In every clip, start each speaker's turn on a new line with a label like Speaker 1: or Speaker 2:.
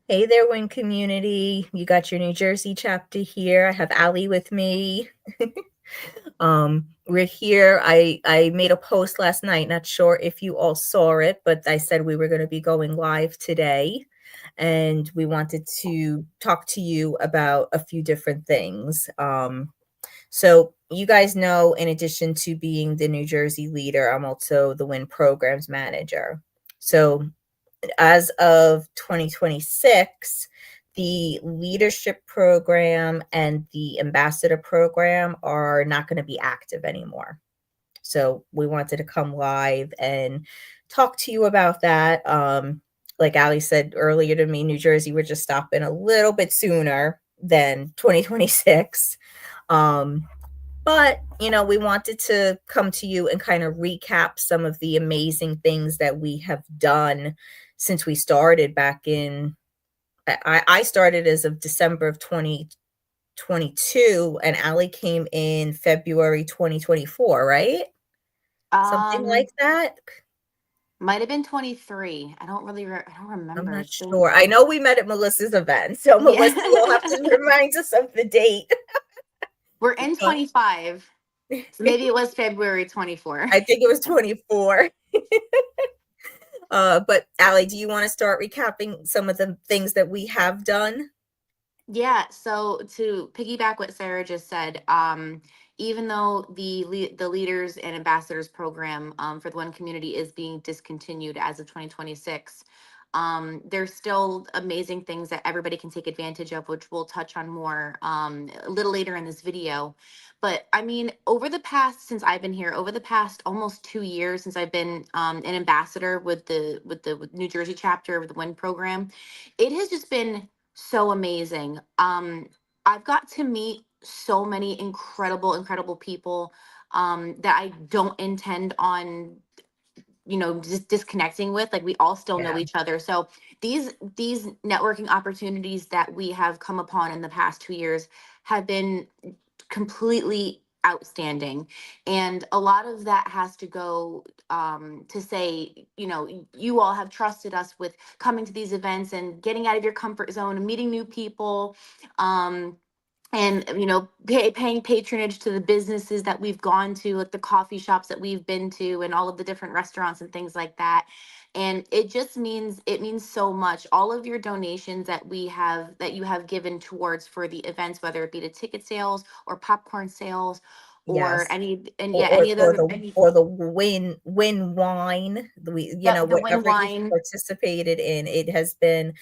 Speaker 1: Hey there, W.I.N community. You got your New Jersey chapter here. I have Ali with me. We're here. I made a post last night. Not sure if you all saw it, but I said we were going to be going live today, and we wanted to talk to you about a few different things. So you guys know, in addition to being the New Jersey leader, I'm also the W.I.N programs manager. So as of 2026, the leadership program and the ambassador program are not going to be active anymore. So we wanted to come live and talk to you about that. Like Ali said earlier to me, New Jersey, we're just stopping a little bit sooner than 2026. Um, but, we wanted to come to you and kind of recap some of the amazing things that we have done since we started back in, I started as of December of 2022, and Ali came in February 2024, right? Something like
Speaker 2: Um,
Speaker 1: that.
Speaker 2: might have been 23. I don't
Speaker 1: I'm
Speaker 2: remember.
Speaker 1: not
Speaker 2: It's been
Speaker 1: sure. I know we met at Melissa's event. So
Speaker 2: yeah.
Speaker 1: Melissa, you'll have to remind us of the date.
Speaker 2: We're in 25. So maybe it was February 24.
Speaker 1: I think it was 24. But Ali, do you want to start recapping some of the things that we have done?
Speaker 2: Yeah, so to piggyback what Sarah just said, even though the leaders and ambassadors program for the One Community is being discontinued as of 2026, there's still amazing things that everybody can take advantage of, which we'll touch on more a little later in this video. But I mean, since I've been here, over the past almost 2 years since I've been an ambassador with the New Jersey chapter of the WIN program, it has just been so amazing. I've got to meet so many incredible people that I don't intend on, just disconnecting with. Like we all still know
Speaker 1: Yeah.
Speaker 2: each other. So these networking opportunities that we have come upon in the past 2 years have been completely outstanding, and a lot of that has to go to say, you all have trusted us with coming to these events and getting out of your comfort zone and meeting new people, um, and paying patronage to the businesses that we've gone to, like the coffee shops that we've been to and all of the different restaurants and things like that. And it means so much. All of your donations that you have given towards for the events, whether it be to ticket sales or popcorn sales or
Speaker 1: Yes.
Speaker 2: any of the any
Speaker 1: Or the win wine,
Speaker 2: the win
Speaker 1: whatever you've
Speaker 2: wine.
Speaker 1: participated in, it has been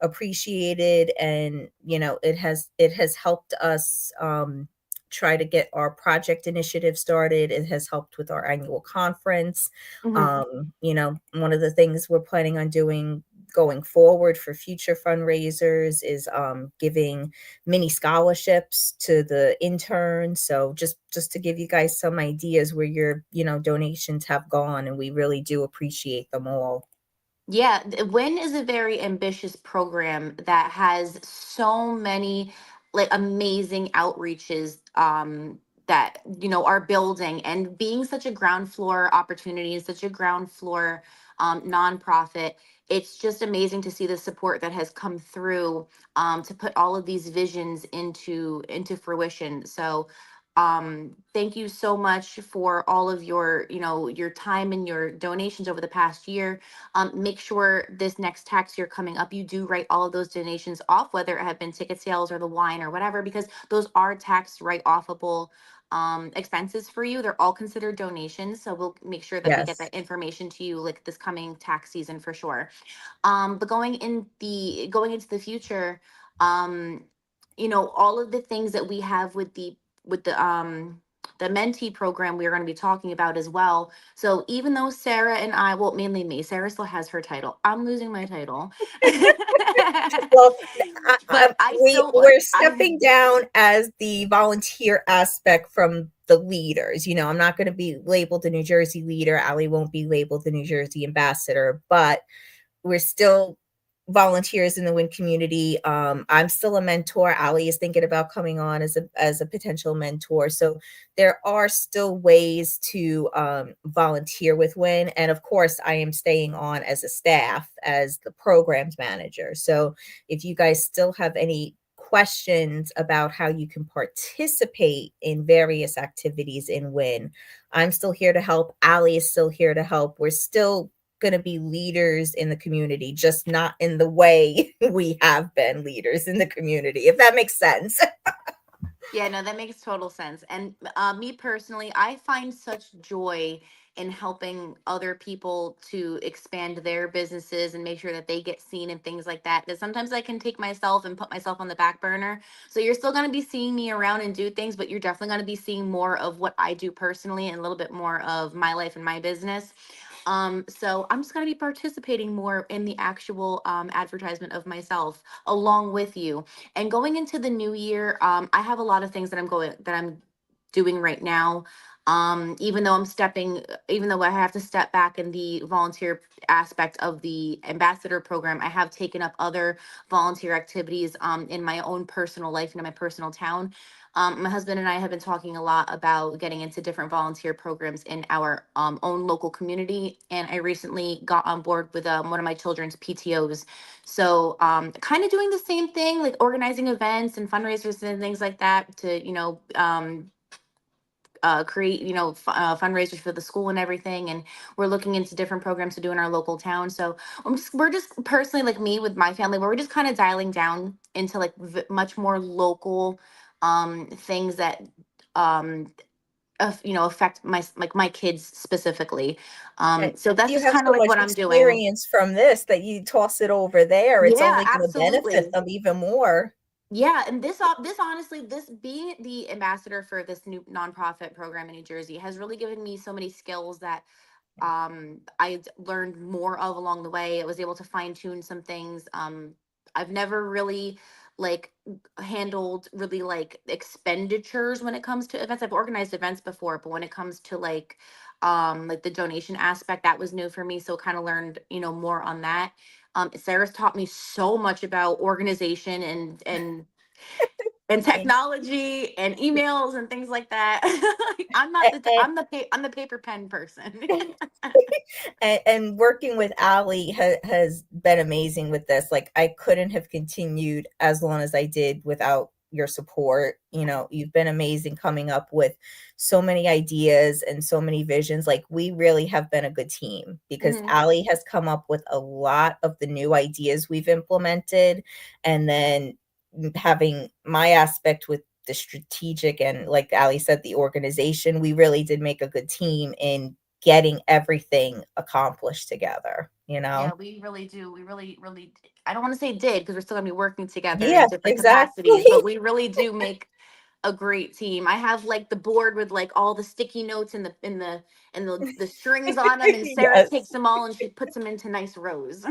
Speaker 1: appreciated, and it has helped us try to get our project initiative started. It has helped with our annual conference.
Speaker 2: Mhm.
Speaker 1: One of the things we're planning on doing going forward for future fundraisers is giving mini scholarships to the interns. So just to give you guys some ideas where your donations have gone, and we really do appreciate them all.
Speaker 2: Yeah, WIN is a very ambitious program that has so many like amazing outreaches that are building, and being such a ground floor opportunity and such a ground floor nonprofit. It's just amazing to see the support that has come through to put all of these visions into fruition. So thank you so much for all of your time and your donations over the past year. Make sure this next tax year coming up, you do write all of those donations off, whether it have been ticket sales or the wine or whatever, because those are tax write offable expenses for you. They're all considered donations. So we'll make sure that we get
Speaker 1: Yes.
Speaker 2: that information to you like this coming tax season for sure. But going into the future, um, all of the things that we have with the mentee program we're going to be talking about as well. So even though Sarah and I, well, mainly me, Sarah still has her title. I'm losing my title.
Speaker 1: Well,
Speaker 2: But I still
Speaker 1: we're
Speaker 2: I
Speaker 1: stepping down as the volunteer aspect from the leaders. I'm not going to be labeled the New Jersey leader. Ali won't be labeled the New Jersey ambassador, but we're still volunteers in the WIN community. I'm still a mentor. Ali is thinking about coming on as a potential mentor. So there are still ways to volunteer with WIN, and of course, I am staying on as a staff as the programs manager. So if you guys still have any questions about how you can participate in various activities in WIN, I'm still here to help. Ali is still here to help. We're still going to be leaders in the community, just not in the way we have been leaders in the community, if that makes sense.
Speaker 2: Yeah, no, that makes total sense. And me personally, I find such joy in helping other people to expand their businesses and make sure that they get seen and things like that. That sometimes I can take myself and put myself on the back burner. So you're still going to be seeing me around and do things, but you're definitely going to be seeing more of what I do personally and a little bit more of my life and my business. So I'm just going to be participating more in the actual advertisement of myself along with you. And going into the new year, I have a lot of things that I'm doing right now. Even though I have to step back in the volunteer aspect of the ambassador program, I have taken up other volunteer activities in my own personal life and in my personal town. My husband and I have been talking a lot about getting into different volunteer programs in our own local community. And I recently got on board with one of my children's PTOs. So, kind of doing the same thing, like organizing events and fundraisers and things like that to, create, fundraisers for the school and everything. And we're looking into different programs to do in our local town. So we're just personally, like me with my family, where we're just kind of dialing down into like much more local things that um affect my kids specifically.
Speaker 1: Okay.
Speaker 2: So that's
Speaker 1: You
Speaker 2: just
Speaker 1: have
Speaker 2: kind of
Speaker 1: so
Speaker 2: like
Speaker 1: much
Speaker 2: what I'm doing.
Speaker 1: experience from this that you toss it over there. It's
Speaker 2: Yeah,
Speaker 1: only going to benefit
Speaker 2: absolutely.
Speaker 1: them even more.
Speaker 2: Yeah, and this honestly, this being the ambassador for this new nonprofit program in New Jersey has really given me so many skills that I learned more of along the way. I was able to fine tune some things. I've never really like handled really like expenditures when it comes to events. I've organized events before, but when it comes to like the donation aspect, that was new for me. So kind of learned, more on that. Sarah's taught me so much about organization and
Speaker 1: And,
Speaker 2: technology and emails and things like that.
Speaker 1: and,
Speaker 2: I'm the paper pen person.
Speaker 1: and working with Ali has been amazing with this. Like, I couldn't have continued as long as I did without your support. You've been amazing coming up with so many ideas and so many visions. Like, we really have been a good team because
Speaker 2: Mhm.
Speaker 1: Ali has come up with a lot of the new ideas we've implemented. And then having my aspect with the strategic and, like Ali said, the organization, we really did make a good team in getting everything accomplished together, you
Speaker 2: Yeah,
Speaker 1: know?
Speaker 2: we really do. We really, really, I don't want to say did because we're still gonna be working together in
Speaker 1: Yeah,
Speaker 2: different
Speaker 1: exactly.
Speaker 2: capacities, but we really do make a great team. I have like the board with like all the sticky notes and the strings on them, and Sarah
Speaker 1: Yes.
Speaker 2: takes them all and she puts them into nice rows.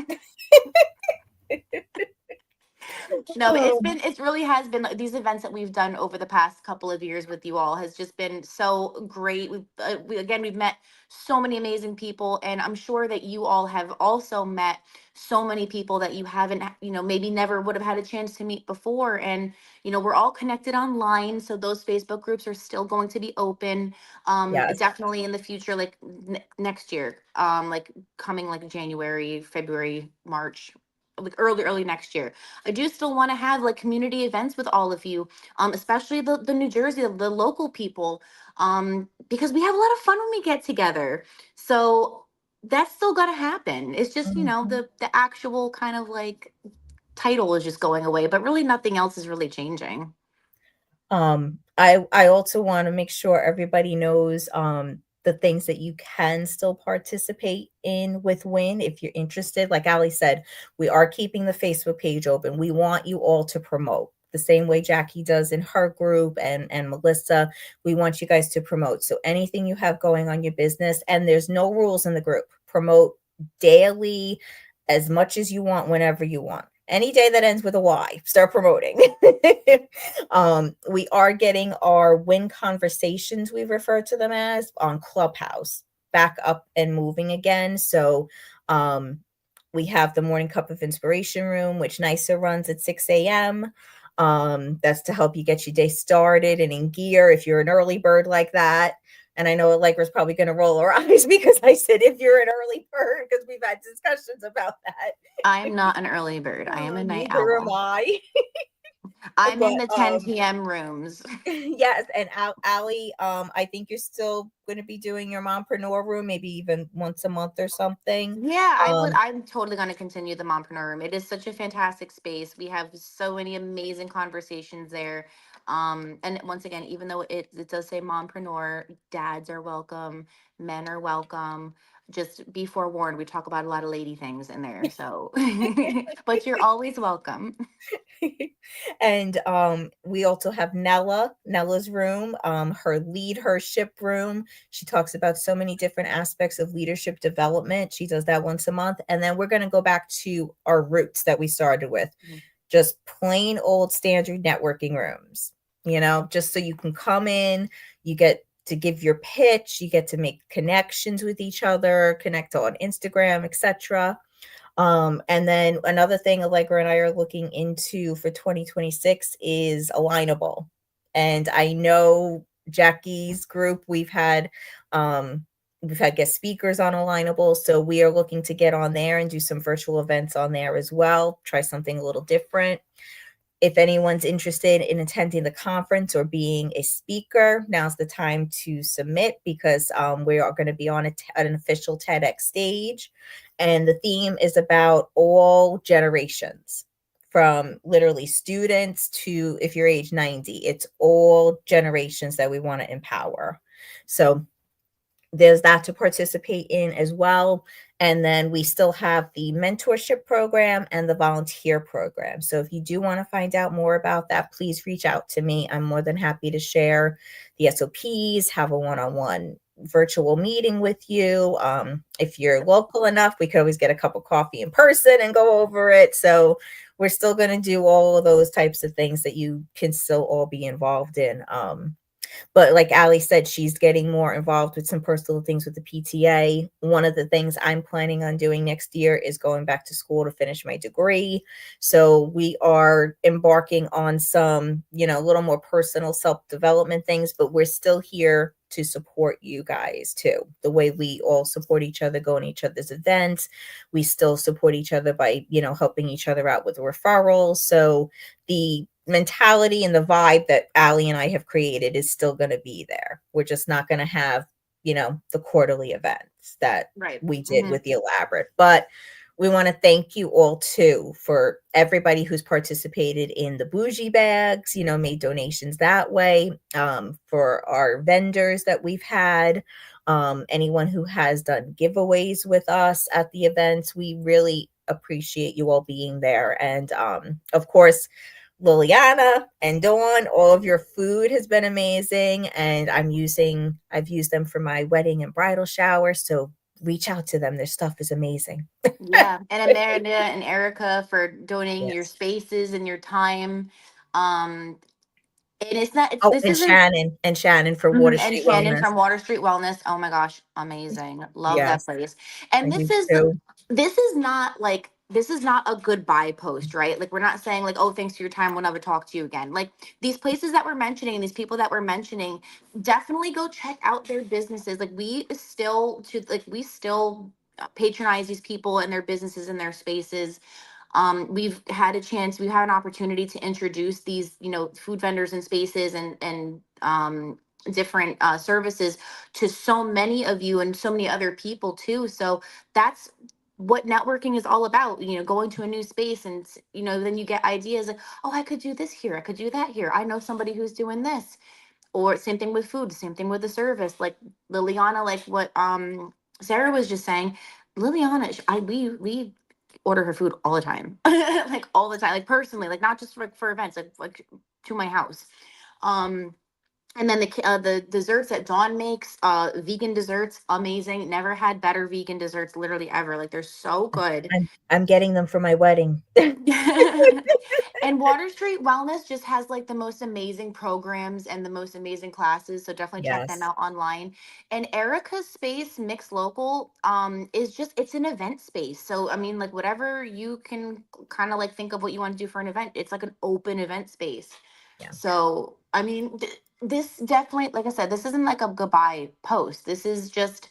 Speaker 2: No, but
Speaker 1: Oh,
Speaker 2: it really has been like, these events that we've done over the past couple of years with you all has just been so great. We've met so many amazing people, and I'm sure that you all have also met so many people that you haven't, maybe never would have had a chance to meet before. And, we're all connected online. So those Facebook groups are still going to be open.
Speaker 1: yes.
Speaker 2: Definitely in the future, like next year, like coming like January, February, March, like early next year. I do still want to have like community events with all of you, especially the New Jersey, the local people, because we have a lot of fun when we get together. So that's still got to happen. It's just,
Speaker 1: Mhm.
Speaker 2: the actual kind of like title is just going away, but really nothing else is really changing.
Speaker 1: I also want to make sure everybody knows the things that you can still participate in with WIN if you're interested. Like Ali said, we are keeping the Facebook page open. We want you all to promote the same way Jackie does in her group, and Melissa. We want you guys to promote. So anything you have going on your business, and there's no rules in the group. Promote daily, as much as you want, whenever you want. Any day that ends with a Y, start promoting. We are getting our WIN conversations, we refer to them as, on Clubhouse back up and moving again. So We have the Morning Cup of Inspiration room, which NISA runs at 6 a.m. That's to help you get your day started and in gear if you're an early bird like that. And I know Allegra's probably going to roll her eyes because I said if you're an early bird, because we've had discussions about that.
Speaker 2: I'm not an early bird. I am a night
Speaker 1: Neither am
Speaker 2: owl.
Speaker 1: I.
Speaker 2: I'm in
Speaker 1: But
Speaker 2: the 10 p.m. rooms.
Speaker 1: yes, and Allie, I think you're still going to be doing your mompreneur room, maybe even once a month or something.
Speaker 2: Yeah,
Speaker 1: Um,
Speaker 2: I'm totally going to continue the Mompreneur Room. It is such a fantastic space. We have so many amazing conversations there. And once again, even though it does say mompreneur, dads are welcome, men are welcome. Just be forewarned, we talk about a lot of lady things in there. So, but you're always welcome.
Speaker 1: and we also have Nella's room, her lead her ship room. She talks about so many different aspects of leadership development. She does that once a month. And then we're going to go back to our roots that we started with,
Speaker 2: Mhm.
Speaker 1: just plain old standard networking rooms, just so you can come in, you get to give your pitch, you get to make connections with each other, connect on Instagram, etc. And then another thing Allegra and I are looking into for 2026 is Alignable. And I know Jackie's group, we've had guest speakers on Alignable. So we are looking to get on there and do some virtual events on there as well. Try something a little different. If anyone's interested in attending the conference or being a speaker, now's the time to submit because we are going to be on an official TEDx stage. And the theme is about all generations, from literally students to if you're age 90. It's all generations that we want to empower. So there's that to participate in as well. And then we still have the mentorship program and the volunteer program. So if you do want to find out more about that, please reach out to me. I'm more than happy to share the SOPs, have a one-on-one virtual meeting with you. If you're local enough, we could always get a cup of coffee in person and go over it. So we're still going to do all of those types of things that you can still all be involved in. But like Ali said, she's getting more involved with some personal things with the PTA. One of the things I'm planning on doing next year is going back to school to finish my degree. So we are embarking on some, a little more personal self-development things, but we're still here to support you guys too. The way we all support each other, go in each other's events. We still support each other by, helping each other out with referrals. So the mentality and the vibe that Ali and I have created is still going to be there. We're just not going to have, the quarterly events that
Speaker 2: Right.
Speaker 1: we did
Speaker 2: Hmm.
Speaker 1: with the elaborate. But we want to thank you all too for everybody who's participated in the bougie bags, made donations that way, for our vendors that we've had, anyone who has done giveaways with us at the events. We really appreciate you all being there. And of course, Liliana and Dawn, all of your food has been amazing. And I've used them for my wedding and bridal shower. So reach out to them. Their stuff is amazing.
Speaker 2: Yeah. And Amerida and Erica for donating your
Speaker 1: Yes.
Speaker 2: spaces and your time. Um, and it's not,
Speaker 1: Oh,
Speaker 2: this
Speaker 1: and
Speaker 2: isn't.
Speaker 1: Shannon for Water
Speaker 2: Mhm. And
Speaker 1: Street
Speaker 2: Shannon
Speaker 1: Wellness.
Speaker 2: from Water Street Wellness. Oh my gosh, amazing. Love that
Speaker 1: Yes,
Speaker 2: place.
Speaker 1: I
Speaker 2: And
Speaker 1: do too.
Speaker 2: this is not a goodbye post, right? Like we're not saying like, oh, thanks for your time, we'll never talk to you again. Like these places that we're mentioning, these people that we're mentioning, definitely go check out their businesses. We still patronize these people and their businesses and their spaces. We've had an opportunity to introduce these, food vendors and spaces and different services to so many of you and so many other people too. So that's what networking is all about, going to a new space and, then you get ideas like, oh, I could do this here. I could do that here. I know somebody who's doing this. Or same thing with food, same thing with the service. Like Liliana, like what Sarah was just saying, Liliana, we order her food all the time. Like all the time, like personally, like not just for events, like to my house. Um And then the desserts that Dawn makes, vegan desserts, amazing. Never had better vegan desserts, literally ever. Like they're so good.
Speaker 1: I'm getting them for my wedding.
Speaker 2: And Water Street Wellness just has like the most amazing programs and the most amazing classes. So definitely check them
Speaker 1: Yes.
Speaker 2: out online. And Erica's space, Mixed Local, is just it's an event space. So I mean, like whatever you can kind of like think of what you want to do for an event, it's like an open event space.
Speaker 1: Yeah.
Speaker 2: So I mean, this definitely, like I said, this isn't like a goodbye post. This is just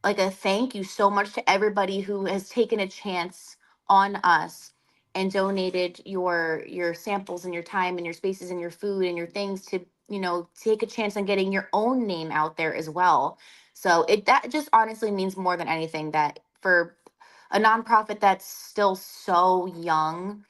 Speaker 2: like a thank you so much to everybody who has taken a chance on us and donated your samples and your time and your spaces and your food and your things to, you know, take a chance on getting your own name out there as well. So it that just honestly means more than anything that for a nonprofit that's still so young,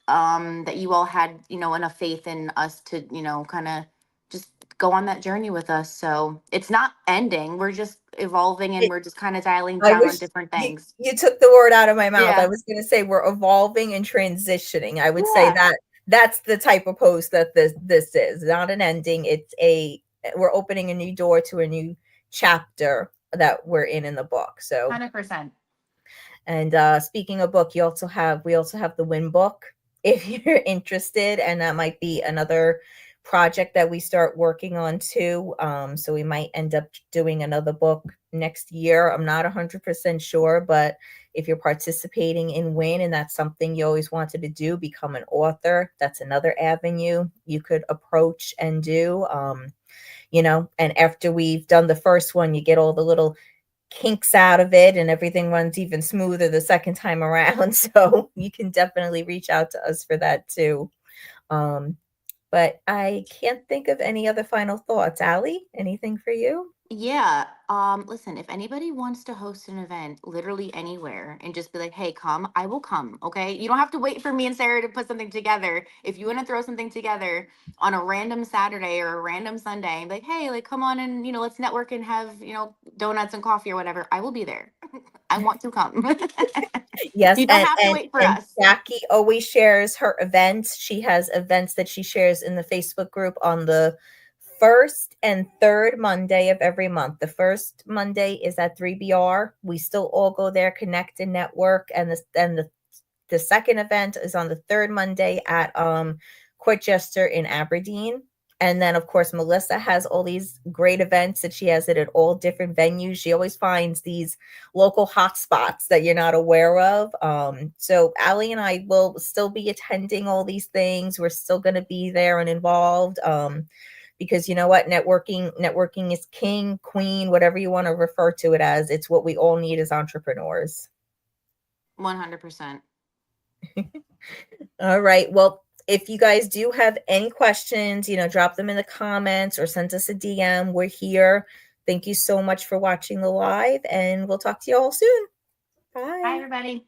Speaker 2: that you all had, you know, enough faith in us to, you know, kind of just go on that journey with us. So it's not ending. We're just evolving and
Speaker 1: It,
Speaker 2: we're just kind of dialing
Speaker 1: I
Speaker 2: down on
Speaker 1: wish
Speaker 2: different
Speaker 1: you
Speaker 2: things.
Speaker 1: you took the word out of my mouth. I
Speaker 2: Yeah.
Speaker 1: was going to say we're evolving and transitioning. I would say
Speaker 2: Yeah.
Speaker 1: that that's the type of post that this is. Not an ending. It's a we're opening a new door to a new chapter that we're in the book. So
Speaker 2: 100%.
Speaker 1: and speaking of book, we also have the W.I.N book if you're interested, and that might be another project that we start working on too. So we might end up doing another book next year. I'm not 100% sure, but if you're participating in W.I.N and that's something you always wanted to do, become an author, that's another avenue you could approach and do. You know, and after we've done the first one, you get all the little kinks out of it and everything runs even smoother the second time around. So you can definitely reach out to us for that too. Um, but I can't think of any other final thoughts. Allie, anything for you?
Speaker 2: Yeah. Listen, if anybody wants to host an event literally anywhere and just be like, hey, come, I will come. Okay. You don't have to wait for me and Sarah to put something together. If you want to throw something together on a random Saturday or a random Sunday, and be like, hey, like come on and, you know, let's network and have, you know, donuts and coffee or whatever, I will be there. I want to come.
Speaker 1: Yes,
Speaker 2: You don't have to wait for
Speaker 1: and
Speaker 2: us.
Speaker 1: Jackie always shares her events. She has events that she shares in the Facebook group on the first and third Monday of every month. The first Monday is at 3BR. We still all go there, connect and network, and the second event is on the third Monday at Court Jester in Aberdeen. And then, of course, Melissa has all these great events that she has it at all different venues. She always finds these local hotspots that you're not aware of. So Allie and I will still be attending all these things. We're still going to be there and involved. Because you know what, networking is king, queen, whatever you want to refer to it as. It's what we all need as entrepreneurs.
Speaker 2: 100%.
Speaker 1: All right. Well, if you guys do have any questions, you know, drop them in the comments or send us a DM. We're here. Thank you so much for watching the live, and we'll talk to you all soon.
Speaker 2: Bye,
Speaker 1: Bye.
Speaker 2: everybody.